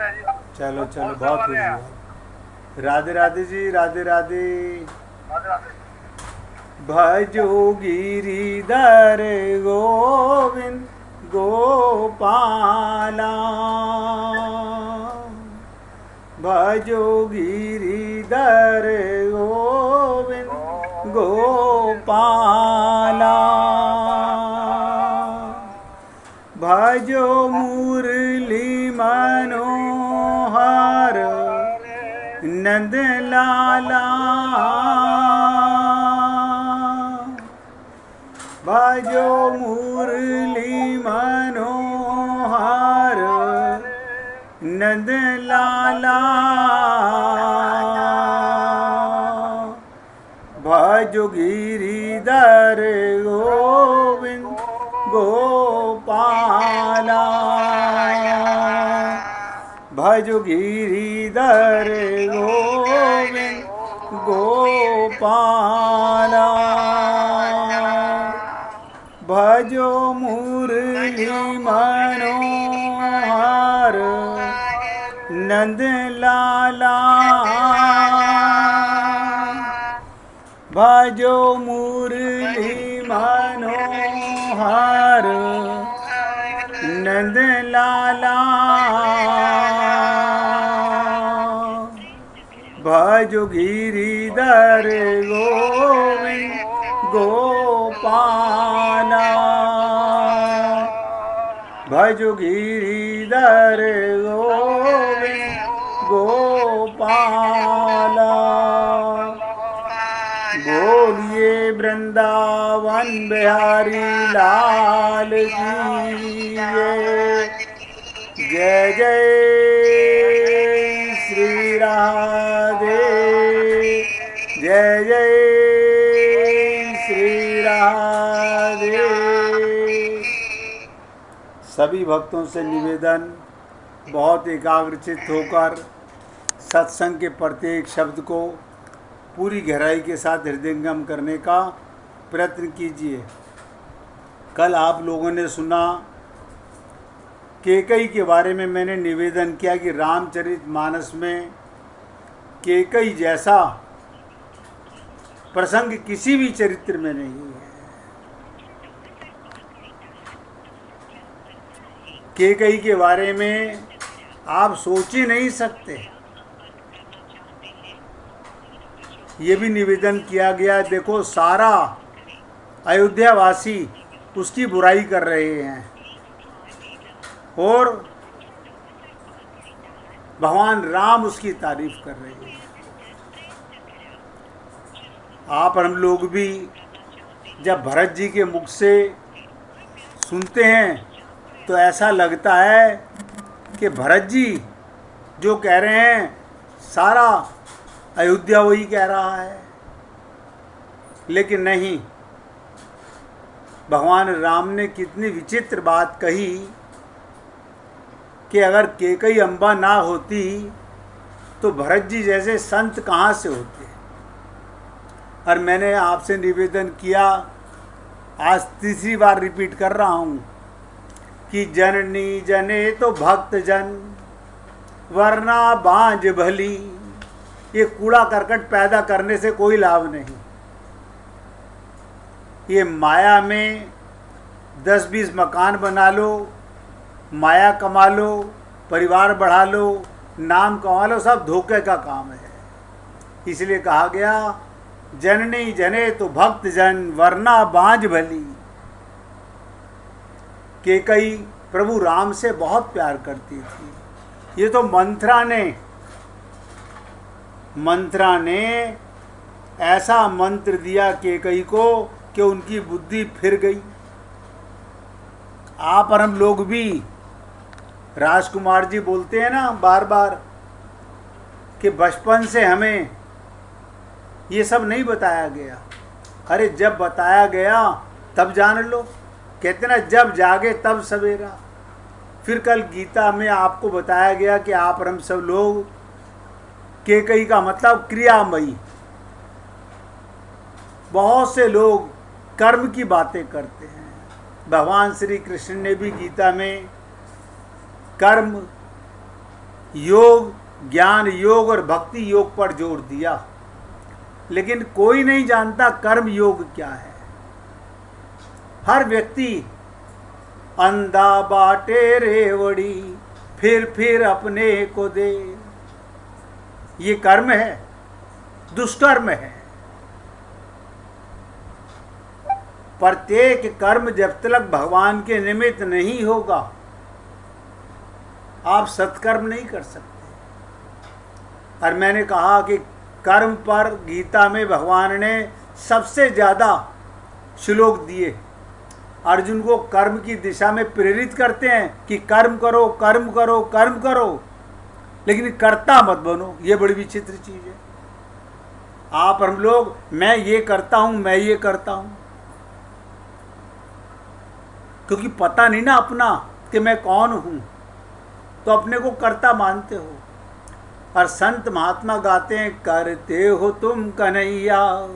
चलो चलो, बहुत खुशी है। राधे राधे जी, राधे राधे। भजो गिरिधर गोविंद गोपाला, भजो गिरिधर गोविंद गोपाला, भजो मुरली मनोहर नंद लाला, भजो मुरली मनोहर नंद लाला, भजो गिरिधर गोविंद गोपाला, भजो गिरिधर गोविंद गोपाला, भजो मुरली मनोहर नंद लाला, भजो मुरली मनोहर नंद लाला, भजो गिरिधर गोविंद गोपाला, भजो गिरिधर गोविंद गोपाला। बोलिए वृंदावन बिहारी लाल की जय, जय श्री राधे, जय जय श्री राधे। सभी भक्तों से निवेदन, बहुत एकाग्रचित होकर सत्संग के प्रत्येक शब्द को पूरी गहराई के साथ हृदयंगम करने का प्रयत्न कीजिए। कल आप लोगों ने सुना कैकेयी के बारे में मैंने निवेदन किया कि रामचरितमानस में कैकेयी जैसा प्रसंग किसी भी चरित्र में नहीं है। कैकेयी के बारे में आप सोच ही नहीं सकते। ये भी निवेदन किया गया, देखो सारा अयोध्यावासी उसकी बुराई कर रहे हैं और भगवान राम उसकी तारीफ कर रहे हैं। आप और हम लोग भी जब भरत जी के मुख से सुनते हैं तो ऐसा लगता है कि भरत जी जो कह रहे हैं सारा अयोध्या वही कह रहा है, लेकिन नहीं। भगवान राम ने कितनी विचित्र बात कही कि अगर कैकेयी अम्बा ना होती तो भरत जी जैसे संत कहाँ से होते। और मैंने आपसे निवेदन किया, आज तीसरी बार रिपीट कर रहा हूँ कि जननी जने तो भक्त जन वरना बांझ भली। ये कूड़ा करकट पैदा करने से कोई लाभ नहीं। ये माया में 10-20 मकान बना लो, माया कमा लो, परिवार बढ़ा लो, नाम कमा लो, सब धोखे का काम है। इसलिए कहा गया जननी जने तो भक्त जन वरना बांझ भली। कैकेयी प्रभु राम से बहुत प्यार करती थी। ये तो मंत्रा ने ऐसा मंत्र दिया कैकेयी को कि उनकी बुद्धि फिर गई। आप और हम लोग भी, राजकुमार जी बोलते हैं ना बार बार कि बचपन से हमें ये सब नहीं बताया गया। अरे जब बताया गया तब जान लो। कहते ना जब जागे तब सवेरा। फिर कल गीता में आपको बताया गया कि आप और हम सब लोग, कैकेयी का मतलब क्रियामयी। बहुत से लोग कर्म की बातें करते हैं। भगवान श्री कृष्ण ने भी गीता में कर्म योग, ज्ञान योग और भक्ति योग पर जोर दिया, लेकिन कोई नहीं जानता कर्म योग क्या है। हर व्यक्ति अंधा बाटे रेवड़ी, फिर अपने को दे, ये कर्म है, दुष्कर्म है। प्रत्येक कर्म जब तक भगवान के निमित्त नहीं होगा, आप सत्कर्म नहीं कर सकते। और मैंने कहा कि कर्म पर गीता में भगवान ने सबसे ज़्यादा श्लोक दिए। अर्जुन को कर्म की दिशा में प्रेरित करते हैं कि कर्म करो, कर्म करो, कर्म करो, लेकिन कर्ता मत बनो। ये बड़ी विचित्र चीज़ है। आप हम लोग मैं ये करता हूँ, मैं ये करता हूँ, क्योंकि पता नहीं ना अपना कि मैं कौन हूँ, तो अपने को कर्ता मानते हो। और संत महात्मा गाते हैं, करते हो तुम कन्हैया,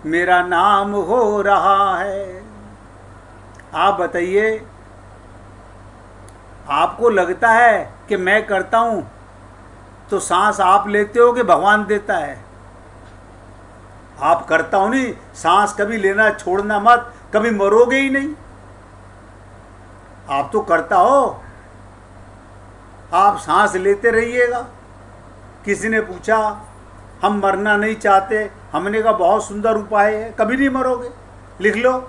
मेरा नाम हो रहा है। आप बताइए, आपको लगता है कि मैं करता हूँ, तो सांस आप लेते हो कि भगवान देता है? आप करता हो नहीं, सांस कभी लेना छोड़ना मत, कभी मरोगे ही नहीं। आप तो करता हो, आप सांस लेते रहिएगा। किसी ने पूछा हम मरना नहीं चाहते, हमने कहा बहुत सुंदर उपाय है, कभी नहीं मरोगे, लिख लो।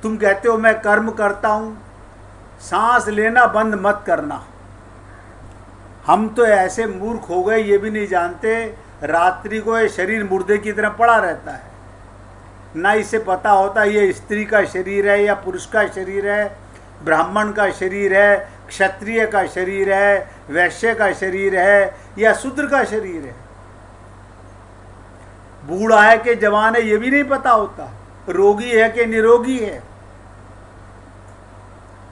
तुम कहते हो मैं कर्म करता हूँ, सांस लेना बंद मत करना। हम तो ऐसे मूर्ख हो गए, ये भी नहीं जानते रात्रि को ये शरीर मुर्दे की तरह पड़ा रहता है। ना इसे पता होता ये स्त्री का शरीर है या पुरुष का शरीर है, ब्राह्मण का शरीर है, क्षत्रिय का शरीर है, वैश्य का शरीर है या शूद्र का शरीर है। बूढ़ा है कि जवान है ये भी नहीं पता होता, रोगी है कि निरोगी है।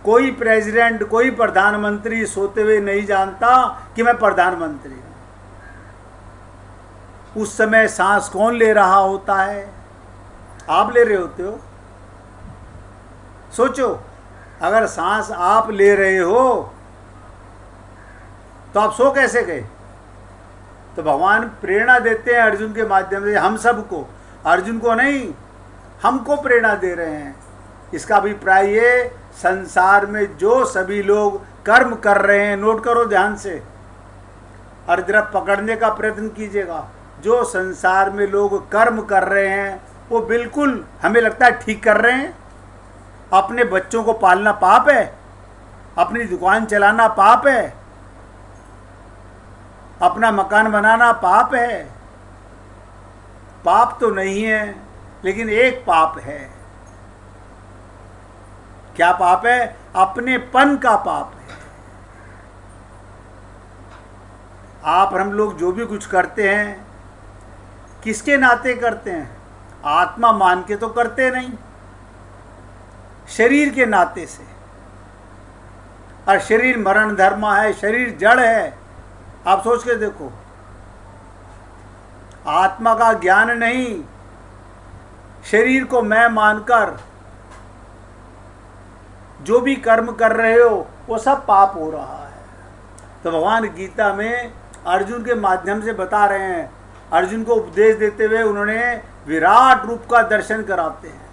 कोई प्रेसिडेंट, कोई प्रधानमंत्री सोते हुए नहीं जानता कि मैं प्रधानमंत्री हूं। उस समय सांस कौन ले रहा होता है? आप ले रहे होते हो। सोचो, अगर सांस आप ले रहे हो तो आप सो कैसे गए? तो भगवान प्रेरणा देते हैं अर्जुन के माध्यम से, हम सबको, अर्जुन को नहीं, हमको प्रेरणा दे रहे हैं। इसका अभिप्राय ये, संसार में जो सभी लोग कर्म कर रहे हैं, नोट करो ध्यान से और जरा पकड़ने का प्रयत्न कीजिएगा। जो संसार में लोग कर्म कर रहे हैं वो बिल्कुल हमें लगता है ठीक कर रहे हैं। अपने बच्चों को पालना पाप है, अपनी दुकान चलाना पाप है, अपना मकान बनाना पाप है। पाप तो नहीं है, लेकिन एक पाप है। क्या पाप है? अपनेपन का पाप है। आप हम लोग जो भी कुछ करते हैं किसके नाते करते हैं? आत्मा मान के तो करते नहीं, शरीर के नाते से। और शरीर मरण धर्मा है, शरीर जड़ है। आप सोच के देखो, आत्मा का ज्ञान नहीं, शरीर को मैं मानकर जो भी कर्म कर रहे हो वो सब पाप हो रहा है। तो भगवान गीता में अर्जुन के माध्यम से बता रहे हैं, अर्जुन को उपदेश देते हुए उन्होंने विराट रूप का दर्शन कराते हैं।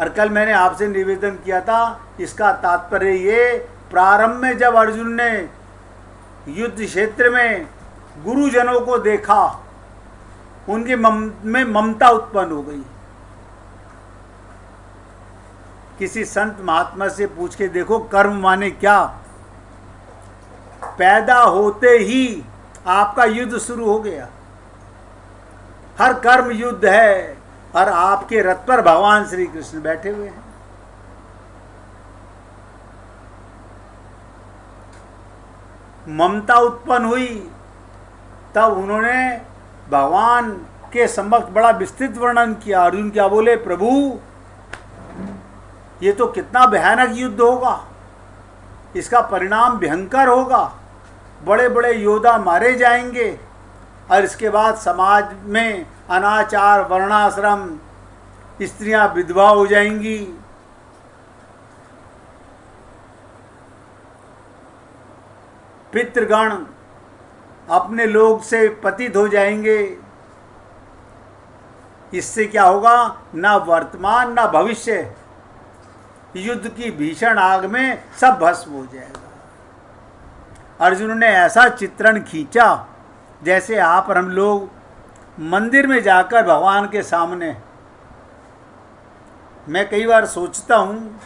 और कल मैंने आपसे निवेदन किया था, इसका तात्पर्य ये, प्रारंभ में जब अर्जुन ने युद्ध क्षेत्र में गुरुजनों को देखा, उनके में ममता उत्पन्न हो गई। किसी संत महात्मा से पूछ के देखो कर्म माने क्या। पैदा होते ही आपका युद्ध शुरू हो गया। हर कर्म युद्ध है और आपके रथ पर भगवान श्री कृष्ण बैठे हुए हैं। ममता उत्पन्न हुई तब उन्होंने भगवान के समक्ष बड़ा विस्तृत वर्णन किया। अर्जुन क्या बोले? प्रभु, ये तो कितना भयानक युद्ध होगा, इसका परिणाम भयंकर होगा, बड़े बड़े योद्धा मारे जाएंगे और इसके बाद समाज में अनाचार, वर्णाश्रम, स्त्रियां विधवा हो जाएंगी। पितृगण अपने लोग से पतित हो जाएंगे। इससे क्या होगा, ना वर्तमान ना भविष्य, युद्ध की भीषण आग में सब भस्म हो जाएगा। अर्जुन ने ऐसा चित्रण खींचा जैसे आप और हम लोग मंदिर में जाकर भगवान के सामने, मैं कई बार सोचता हूँ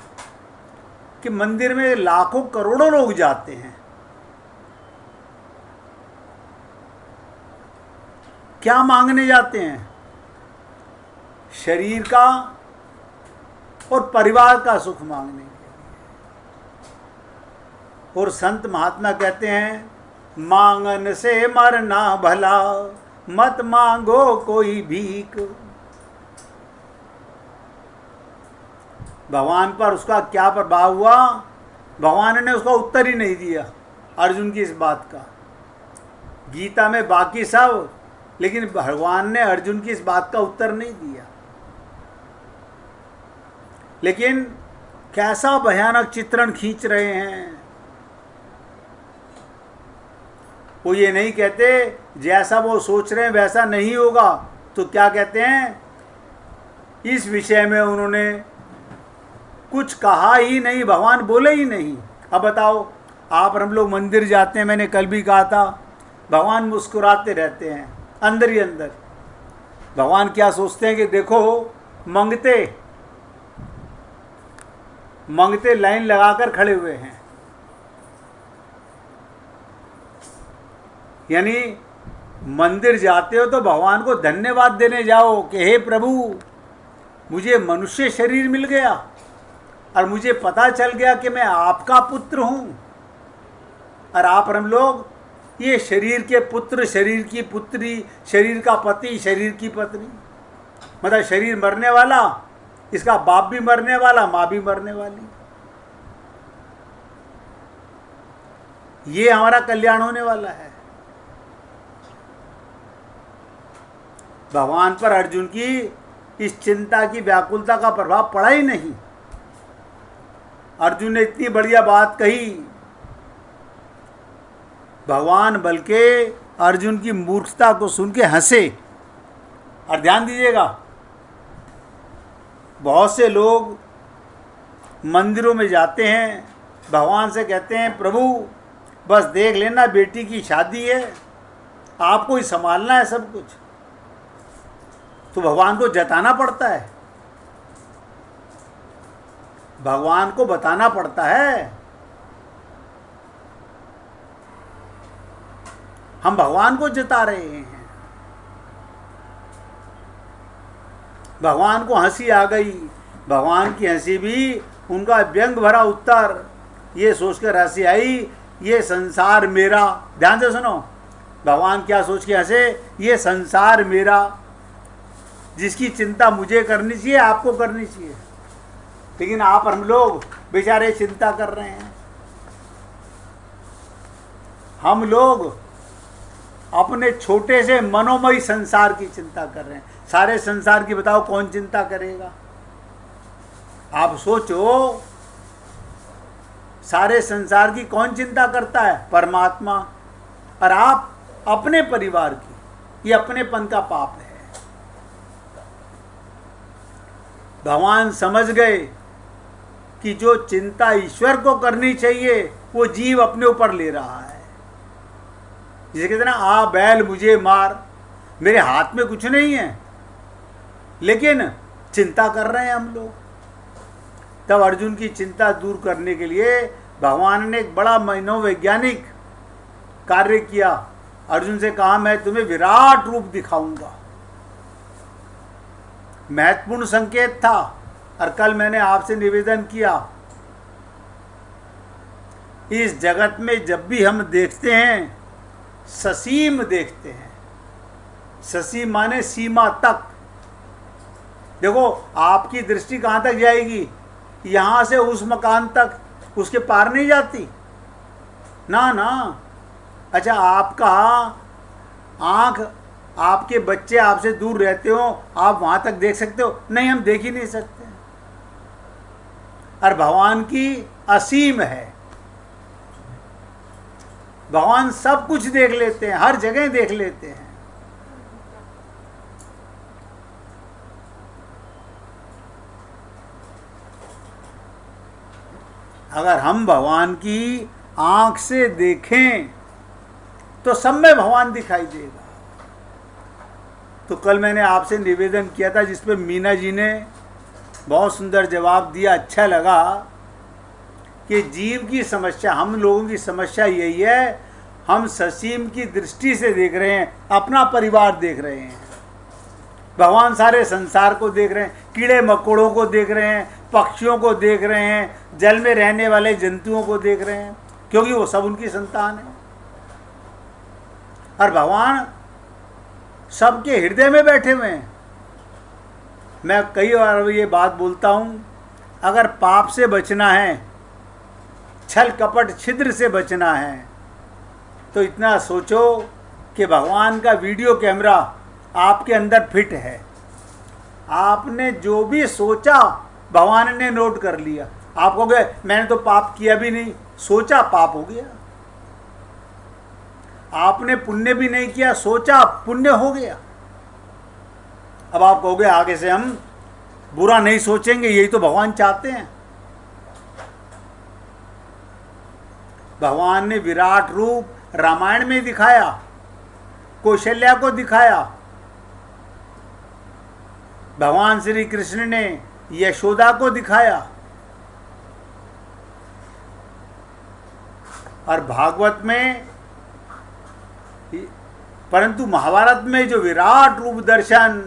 कि मंदिर में लाखों करोड़ों लोग जाते हैं, क्या मांगने जाते हैं? शरीर का और परिवार का सुख मांगने के लिए। और संत महात्मा कहते हैं, मांगन से मरना भला, मत मांगो कोई भीख। भगवान पर उसका क्या प्रभाव हुआ? भगवान ने उसका उत्तर ही नहीं दिया अर्जुन की इस बात का। गीता में बाकी सब, लेकिन भगवान ने अर्जुन की इस बात का उत्तर नहीं दिया। लेकिन कैसा भयानक चित्रण खींच रहे हैं। वो ये नहीं कहते जैसा वो सोच रहे हैं वैसा नहीं होगा, तो क्या कहते हैं, इस विषय में उन्होंने कुछ कहा ही नहीं, भगवान बोले ही नहीं। अब बताओ, आप और हम लोग मंदिर जाते हैं, मैंने कल भी कहा था, भगवान मुस्कुराते रहते हैं अंदर ही अंदर। भगवान क्या सोचते हैं कि देखो मंगते लाइन लगाकर खड़े हुए हैं। यानी मंदिर जाते हो तो भगवान को धन्यवाद देने जाओ कि हे प्रभु, मुझे मनुष्य शरीर मिल गया और मुझे पता चल गया कि मैं आपका पुत्र हूं। और आप और हम लोग ये शरीर के पुत्र, शरीर की पुत्री, शरीर का पति, शरीर की पत्नी, मतलब शरीर मरने वाला, इसका बाप भी मरने वाला, माँ भी मरने वाली। ये हमारा कल्याण होने वाला है। भगवान पर अर्जुन की इस चिंता की व्याकुलता का प्रभाव पड़ा ही नहीं। अर्जुन ने इतनी बढ़िया बात कही, भगवान बल्कि अर्जुन की मूर्खता को सुन के हंसे। और ध्यान दीजिएगा, बहुत से लोग मंदिरों में जाते हैं, भगवान से कहते हैं प्रभु बस देख लेना बेटी की शादी है, आपको ही संभालना है सब कुछ। तो भगवान को जताना पड़ता है, भगवान को बताना पड़ता है। हम भगवान को जता रहे हैं। भगवान को हंसी आ गई। भगवान की हंसी भी उनका व्यंग भरा उत्तर, ये सोचकर हंसी आई, ये संसार मेरा। ध्यान से सुनो, भगवान क्या सोच के हंसे, ये संसार मेरा, जिसकी चिंता मुझे करनी चाहिए, आपको करनी चाहिए। लेकिन आप हम लोग बेचारे चिंता कर रहे हैं। हम लोग अपने छोटे से मनोमयी संसार की चिंता कर रहे हैं। सारे संसार की बताओ कौन चिंता करेगा? आप सोचो, सारे संसार की कौन चिंता करता है? परमात्मा। और आप अपने परिवार की, ये अपनेपन का पाप है। भगवान समझ गए कि जो चिंता ईश्वर को करनी चाहिए वो जीव अपने ऊपर ले रहा है। जिसे कहते हैं ना, आ बैल मुझे मार, मेरे हाथ में कुछ नहीं है, लेकिन चिंता कर रहे हैं हम लोग। तब अर्जुन की चिंता दूर करने के लिए भगवान ने एक बड़ा मनोवैज्ञानिक कार्य किया। अर्जुन से कहा, मैं तुम्हें विराट रूप दिखाऊंगा। महत्वपूर्ण संकेत था। और कल मैंने आपसे निवेदन किया, इस जगत में जब भी हम देखते हैं, ससीम देखते हैं। ससीम माने सीमा तक। देखो, आपकी दृष्टि कहाँ तक जाएगी? यहाँ से उस मकान तक, उसके पार नहीं जाती ना ना। अच्छा, आपका आँख, आपके बच्चे आपसे दूर रहते हो, आप वहाँ तक देख सकते हो? नहीं, हम देख ही नहीं सकते। और भगवान की असीम है। भगवान सब कुछ देख लेते हैं, हर जगह देख लेते हैं। अगर हम भगवान की आंख से देखें तो सब में भगवान दिखाई देगा। तो कल मैंने आपसे निवेदन किया था, जिस पे मीना जी ने बहुत सुंदर जवाब दिया, अच्छा लगा, कि जीव की समस्या, हम लोगों की समस्या यही है, हम ससीम की दृष्टि से देख रहे हैं, अपना परिवार देख रहे हैं। भगवान सारे संसार को देख रहे हैं, कीड़े मकोड़ों को देख रहे हैं, पक्षियों को देख रहे हैं, जल में रहने वाले जंतुओं को देख रहे हैं, क्योंकि वो सब उनकी संतान है। और भगवान सबके हृदय में बैठे हुए हैं। मैं कई बार ये बात बोलता हूँ, अगर पाप से बचना है, छल कपट छिद्र से बचना है, तो इतना सोचो कि भगवान का वीडियो कैमरा आपके अंदर फिट है। आपने जो भी सोचा भगवान ने नोट कर लिया। आप कहोगे मैंने तो पाप किया भी नहीं, सोचा पाप हो गया। आपने पुण्य भी नहीं किया, सोचा पुण्य हो गया। अब आप कहोगे आगे से हम बुरा नहीं सोचेंगे, यही तो भगवान चाहते हैं। भगवान ने विराट रूप रामायण में दिखाया, कौशल्या को दिखाया। भगवान श्री कृष्ण ने यशोदा को दिखाया। और भागवत में, परंतु महाभारत में जो विराट रूप दर्शन,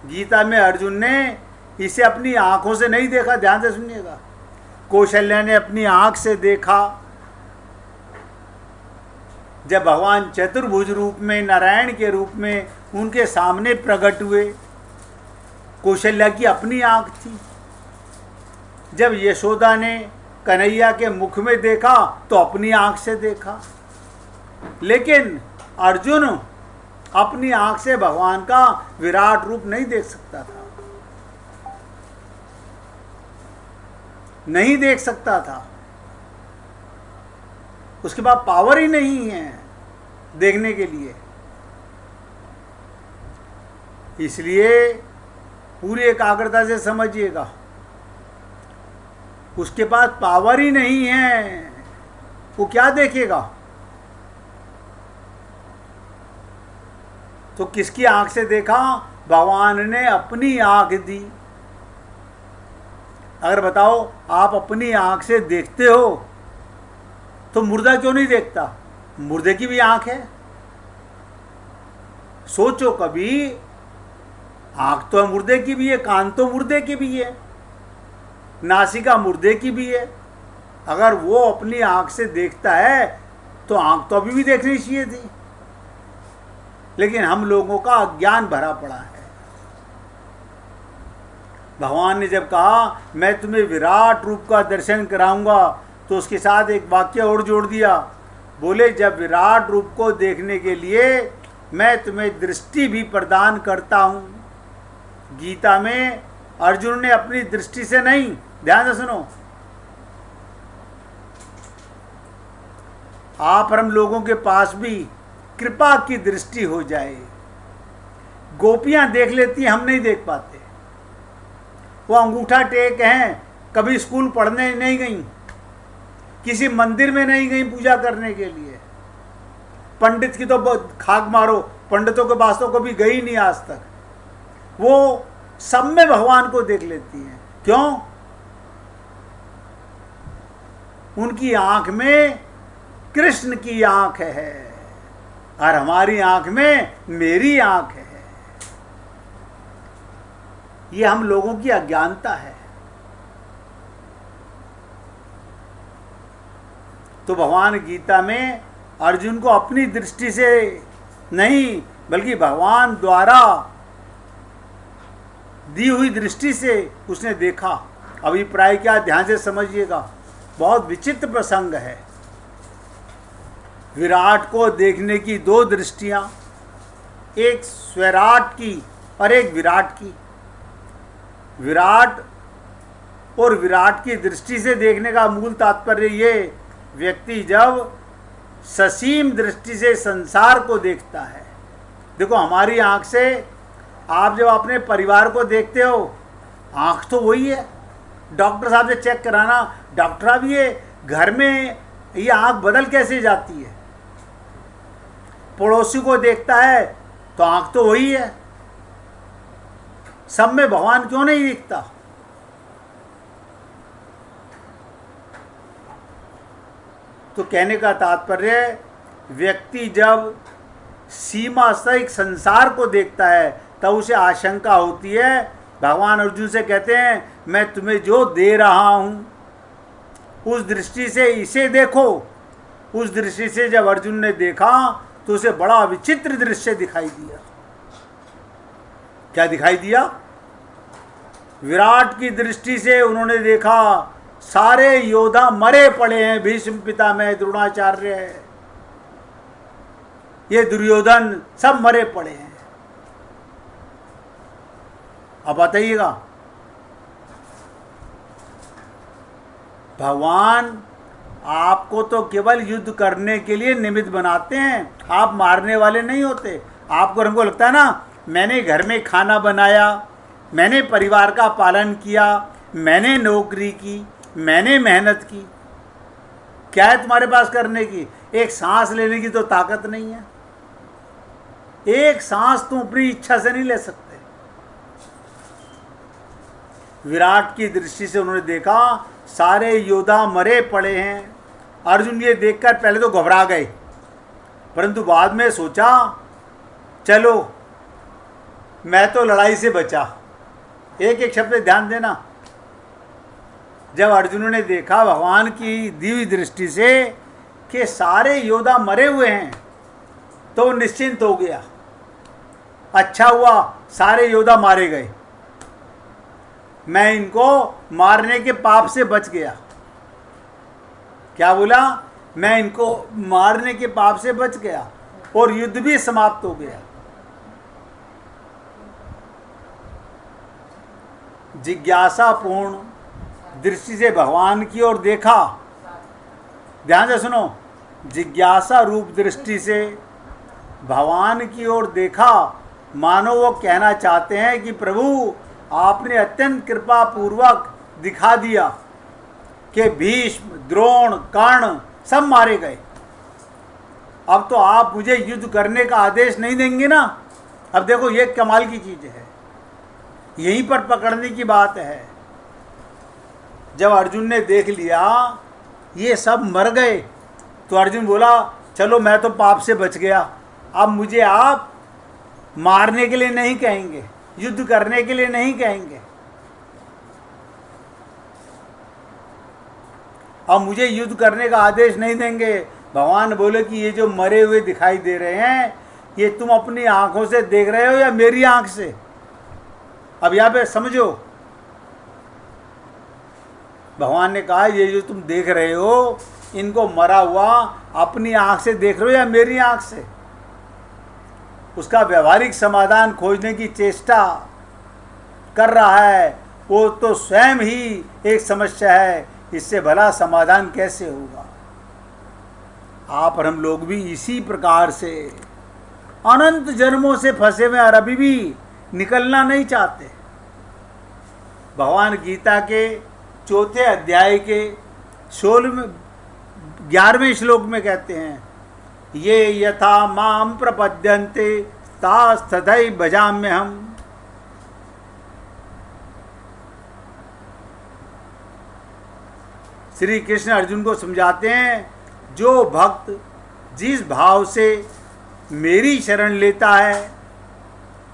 गीता में अर्जुन ने इसे अपनी आंखों से नहीं देखा, ध्यान से सुनिएगा। कौशल्या ने अपनी आंख से देखा। जब भगवान चतुर्भुज रूप में, नारायण के रूप में उनके सामने प्रकट हुए, कौशल्या की अपनी आंख थी। जब यशोदा ने कन्हैया के मुख में देखा तो अपनी आंख से देखा। लेकिन अर्जुन अपनी आंख से भगवान का विराट रूप नहीं देख सकता था, नहीं देख सकता था। उसके बाद पावर ही नहीं है देखने के लिए। इसलिए पूरी एकाग्रता से समझिएगा, उसके पास पावर ही नहीं है, वो क्या देखेगा? तो किसकी आंख से देखा? भगवान ने अपनी आंख दी। अगर बताओ आप अपनी आंख से देखते हो तो मुर्दा क्यों नहीं देखता? मुर्दे की भी आंख है। सोचो कभी, आंख तो मुर्दे की भी है, कान तो मुर्दे की भी है, नासिका मुर्दे की भी है। अगर वो अपनी आंख से देखता है तो आंख तो अभी भी देखनी चाहिए थी। लेकिन हम लोगों का अज्ञान भरा पड़ा है। भगवान ने जब कहा मैं तुम्हें विराट रूप का दर्शन कराऊंगा, तो उसके साथ एक वाक्य और जोड़ दिया। बोले जब विराट रूप को देखने के लिए मैं तुम्हें दृष्टि भी प्रदान करता हूं। गीता में अर्जुन ने अपनी दृष्टि से नहीं, ध्यान से सुनो, आप हम लोगों के पास भी कृपा की दृष्टि हो जाए। गोपियां देख लेती हैं, हम नहीं देख पाते। वो अंगूठा टेक हैं, कभी स्कूल पढ़ने नहीं गई, किसी मंदिर में नहीं गई पूजा करने के लिए। पंडित की तो खाक मारो, पंडितों के पास तो कभी गई नहीं आज तक। वो सब में भगवान को देख लेती हैं। क्यों? उनकी आंख में कृष्ण की आंख है और हमारी आंख में मेरी आंख है। ये हम लोगों की अज्ञानता है। तो भगवान गीता में अर्जुन को अपनी दृष्टि से नहीं, बल्कि भगवान द्वारा दी हुई दृष्टि से उसने देखा। अभिप्राय क्या, ध्यान से समझिएगा, बहुत विचित्र प्रसंग है। विराट को देखने की दो दृष्टियां, एक स्वराट की और एक विराट की। विराट और विराट की दृष्टि से देखने का मूल तात्पर्य ये, व्यक्ति जब ससीम दृष्टि से संसार को देखता है। देखो हमारी आंख से आप जब अपने परिवार को देखते हो, आंख तो वही है। डॉक्टर साहब से चेक कराना, डॉक्टर साहब ये घर में ये आंख बदल कैसे जाती है। पड़ोसी को देखता है तो आंख तो वही है। सब में भगवान क्यों नहीं दिखता? तो कहने का तात्पर्य, व्यक्ति जब सीमा सहित संसार को देखता है तब उसे आशंका होती है। भगवान अर्जुन से कहते हैं, मैं तुम्हें जो दे रहा हूं उस दृष्टि से इसे देखो। उस दृष्टि से जब अर्जुन ने देखा तो उसे बड़ा विचित्र दृश्य दिखाई दिया। क्या दिखाई दिया? विराट की दृष्टि से उन्होंने देखा सारे योद्धा मरे पड़े हैं। भीष्म पितामह, द्रोणाचार्य, ये दुर्योधन सब मरे पड़े हैं। अब बताइएगा, भगवान आपको तो केवल युद्ध करने के लिए निमित्त बनाते हैं, आप मारने वाले नहीं होते। आपको हमको लगता है ना, मैंने घर में खाना बनाया, मैंने परिवार का पालन किया, मैंने नौकरी की, मैंने मेहनत की। क्या है तुम्हारे पास करने की? एक सांस लेने की तो ताकत नहीं है। एक सांस तुम अपनी इच्छा से नहीं ले सकते। विराट की दृष्टि से उन्होंने देखा सारे योद्धा मरे पड़े हैं। अर्जुन ये देखकर पहले तो घबरा गए, परंतु बाद में सोचा, चलो मैं तो लड़ाई से बचा। एक एक शब्द ध्यान देना। जब अर्जुन ने देखा भगवान की दिव्य दृष्टि से कि सारे योद्धा मरे हुए हैं तो वो निश्चिंत हो गया। अच्छा हुआ सारे योद्धा मारे गए, मैं इनको मारने के पाप से बच गया। क्या बोला? मैं इनको मारने के पाप से बच गया और युद्ध भी समाप्त हो गया। जिज्ञासापूर्ण दृष्टि से भगवान की ओर देखा। ध्यान से सुनो, जिज्ञासा रूप दृष्टि से भगवान की ओर देखा, मानो वो कहना चाहते हैं कि प्रभु आपने अत्यंत कृपा पूर्वक दिखा दिया कि भीष्म, द्रोण, कर्ण सब मारे गए। अब तो आप मुझे युद्ध करने का आदेश नहीं देंगे ना। अब देखो ये कमाल की चीज है, यहीं पर पकड़ने की बात है। जब अर्जुन ने देख लिया ये सब मर गए तो अर्जुन बोला, चलो मैं तो पाप से बच गया, अब मुझे आप मारने के लिए नहीं कहेंगे, युद्ध करने के लिए नहीं कहेंगे, अब मुझे युद्ध करने का आदेश नहीं देंगे। भगवान बोले कि ये जो मरे हुए दिखाई दे रहे हैं ये तुम अपनी आंखों से देख रहे हो या मेरी आंख से? अब यहां पे समझो, भगवान ने कहा ये जो तुम देख रहे हो इनको मरा हुआ अपनी आंख से देख रहे हो या मेरी आंख से? उसका व्यवहारिक समाधान खोजने की चेष्टा कर रहा है, वो तो स्वयं ही एक समस्या है, इससे भला समाधान कैसे होगा? आप और हम लोग भी इसी प्रकार से अनंत जन्मों से फंसे हुए और अभी भी निकलना नहीं चाहते। भगवान गीता के 4 अध्याय के 11वें श्लोक में कहते हैं, ये यथा माम प्रपद्यन्ते तास्तथैव भजाम्यहम्। श्री कृष्ण अर्जुन को समझाते हैं, जो भक्त जिस भाव से मेरी शरण लेता है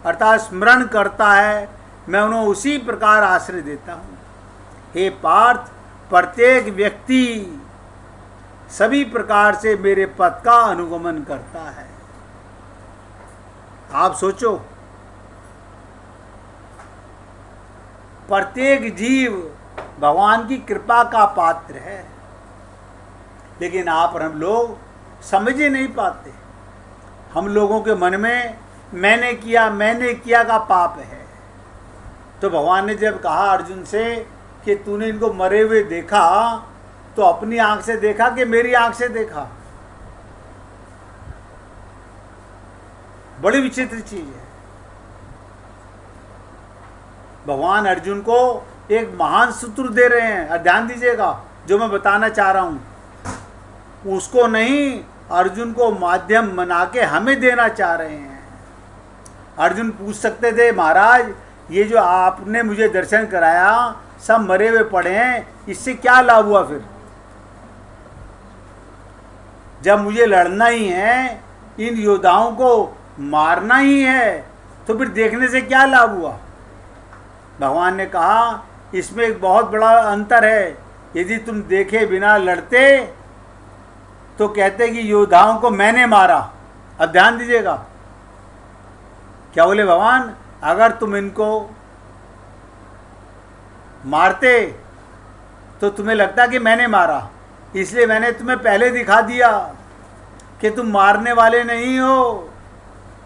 अर्थात स्मरण करता है, मैं उन्हें उसी प्रकार आश्रय देता हूँ। हे पार्थ, प्रत्येक व्यक्ति सभी प्रकार से मेरे पथ का अनुगमन करता है। आप सोचो, प्रत्येक जीव भगवान की कृपा का पात्र है, लेकिन आप और हम लोग समझ ही नहीं पाते। हम लोगों के मन में मैंने किया का पाप है। तो भगवान ने जब कहा अर्जुन से कि तूने इनको मरे हुए देखा तो अपनी आंख से देखा कि मेरी आंख से देखा? बड़ी विचित्र चीज है। भगवान अर्जुन को एक महान सूत्र दे रहे हैं, और ध्यान दीजिएगा जो मैं बताना चाह रहा हूं, उसको नहीं, अर्जुन को माध्यम बना के हमें देना चाह रहे हैं। अर्जुन पूछ सकते थे, महाराज ये जो आपने मुझे दर्शन कराया सब मरे हुए पड़े हैं, इससे क्या लाभ हुआ? फिर जब मुझे लड़ना ही है, इन योद्धाओं को मारना ही है, तो फिर देखने से क्या लाभ हुआ? भगवान ने कहा इसमें एक बहुत बड़ा अंतर है। यदि तुम देखे बिना लड़ते तो कहते कि योद्धाओं को मैंने मारा। अब ध्यान दीजिएगा क्या बोले भगवान, अगर तुम इनको मारते तो तुम्हें लगता कि मैंने मारा, इसलिए मैंने तुम्हें पहले दिखा दिया कि तुम मारने वाले नहीं हो,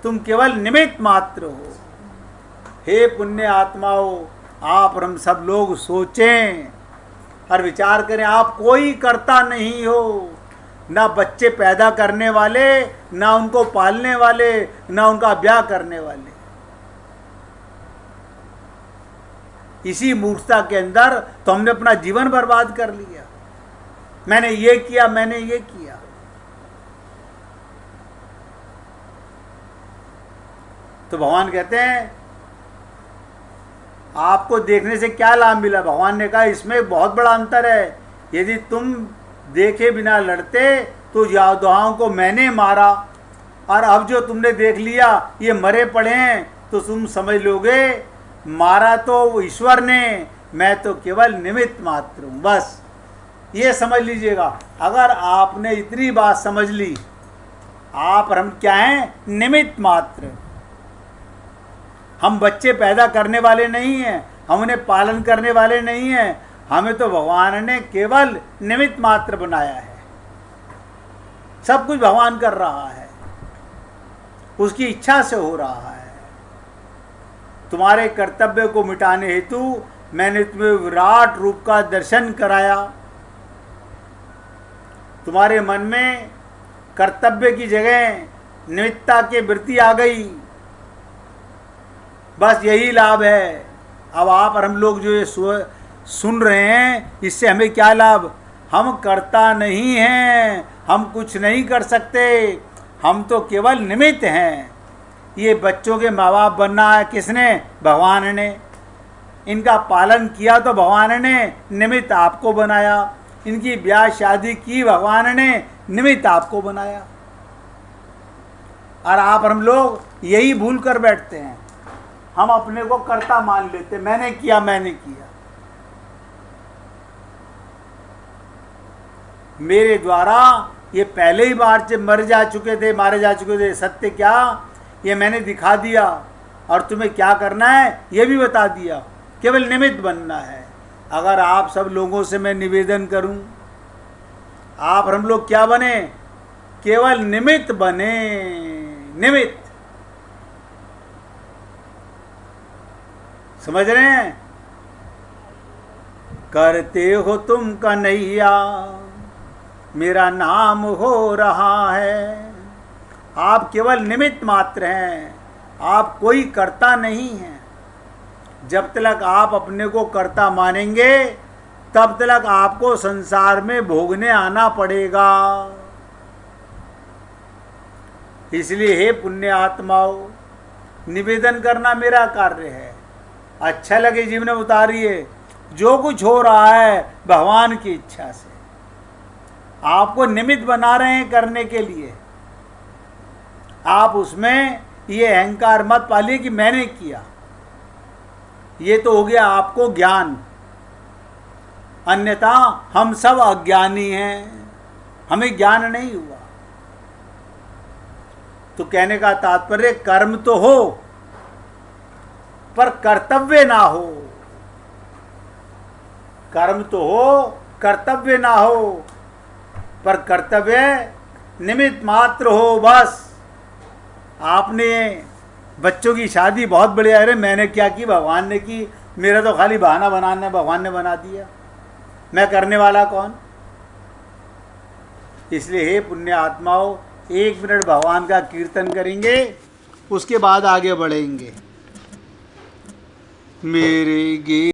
तुम केवल निमित्त मात्र हो। हे पुण्य आत्माओं, आप और हम सब लोग सोचें और विचार करें, आप कोई कर्ता नहीं हो, ना बच्चे पैदा करने वाले, ना उनको पालने वाले, ना उनका ब्याह करने वाले। इसी मूर्खता के अंदर तो हमने अपना जीवन बर्बाद कर लिया। मैंने ये किया, मैंने ये किया। तो भगवान कहते हैं आपको देखने से क्या लाभ मिला? भगवान ने कहा इसमें बहुत बड़ा अंतर है। यदि तुम देखे बिना लड़ते तो योद्धाओं को मैंने मारा, और अब जो तुमने देख लिया ये मरे पड़े हैं, तो तुम समझ लोगे मारा तो ईश्वर ने, मैं तो केवल निमित्त मात्र हूँ। बस ये समझ लीजिएगा। अगर आपने इतनी बात समझ ली, आप और हम क्या हैं? निमित्त मात्र। हम बच्चे पैदा करने वाले नहीं हैं, हम उन्हें पालन करने वाले नहीं हैं, हमें तो भगवान ने केवल निमित्त मात्र बनाया है। सब कुछ भगवान कर रहा है, उसकी इच्छा से हो रहा है। तुम्हारे कर्तव्य को मिटाने हेतु मैंने तुम्हें विराट रूप का दर्शन कराया। तुम्हारे मन में कर्तव्य की जगह निमित्तता की वृत्ति आ गई। बस यही लाभ है। अब आप और हम लोग जो ये सुन रहे हैं, इससे हमें क्या लाभ? हम कर्ता नहीं हैं, हम कुछ नहीं कर सकते, हम तो केवल निमित्त हैं। ये बच्चों के माँ बाप बनना है किसने? भगवान ने। इनका पालन किया तो भगवान ने, निमित्त आपको बनाया। इनकी ब्याह शादी की भगवान ने, निमित्त आपको बनाया। और आप हम लोग यही भूल कर बैठते हैं, हम अपने को कर्ता मान लेते, मैंने किया, मैंने किया, मेरे द्वारा ये पहले ही बार से मारे जा चुके थे। सत्य क्या ये मैंने दिखा दिया, और तुम्हें क्या करना है ये भी बता दिया, केवल निमित्त बनना है। अगर आप सब लोगों से मैं निवेदन करूं, आप हम लोग क्या बने? केवल निमित्त बने। निमित्त, समझ रहे हैं? करते हो तुम कन्हैया, मेरा नाम हो रहा है। आप केवल निमित्त मात्र हैं, आप कोई कर्ता नहीं हैं। जब तक आप अपने को कर्ता मानेंगे, तब तक आपको संसार में भोगने आना पड़ेगा। इसलिए हे पुण्य आत्माओं, निवेदन करना मेरा कार्य है। अच्छा लगे जीवन में उतारिए। जो कुछ हो रहा है भगवान की इच्छा से, आपको निमित्त बना रहे हैं करने के लिए। आप उसमें ये अहंकार मत पालिए कि मैंने किया। ये तो हो गया आपको ज्ञान, अन्यथा हम सब अज्ञानी हैं, हमें ज्ञान नहीं हुआ। तो कहने का तात्पर्य कर्म तो हो पर कर्तव्य ना हो। कर्म तो हो, कर्तव्य ना हो, पर कर्तव्य निमित्त मात्र हो। बस आपने बच्चों की शादी बहुत बढ़िया, अरे मैंने क्या की? भगवान ने की। मेरा तो खाली बहाना बनाना है, भगवान ने बना दिया, मैं करने वाला कौन? इसलिए हे पुण्य आत्माओं, 1 मिनट भगवान का कीर्तन करेंगे। उसके बाद आगे बढ़ेंगे। मेरे गे